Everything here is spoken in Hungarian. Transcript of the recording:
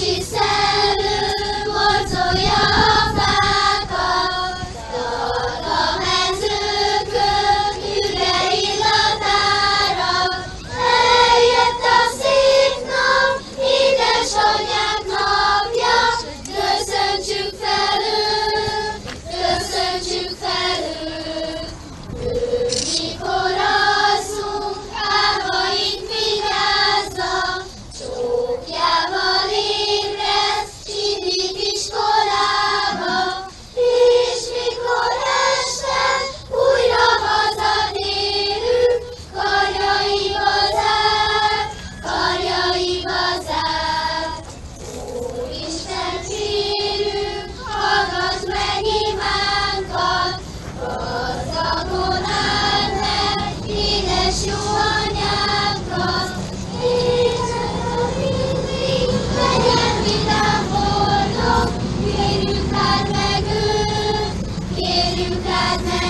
Kicsi szellő morzsolja a fákat, dal a mezőkön, üre illatára. Eljött a szép nap, édesanyák napja, köszöntsük fel őt, köszöntsük fel őt. Ő mikor alszunk, álmaink vigyázza, csókjával ébreszt, indít iskolába, és mikor este újra hazatérünk, karjaiba zárt, karjaiba zárt. Úristen, kérünk, hallgass meg imánkat, gazdagon áld meg édes jó anyánkat. Éjjel mindig legyen vidám, boldog, kérjük áld meg őt, kérjük áld meg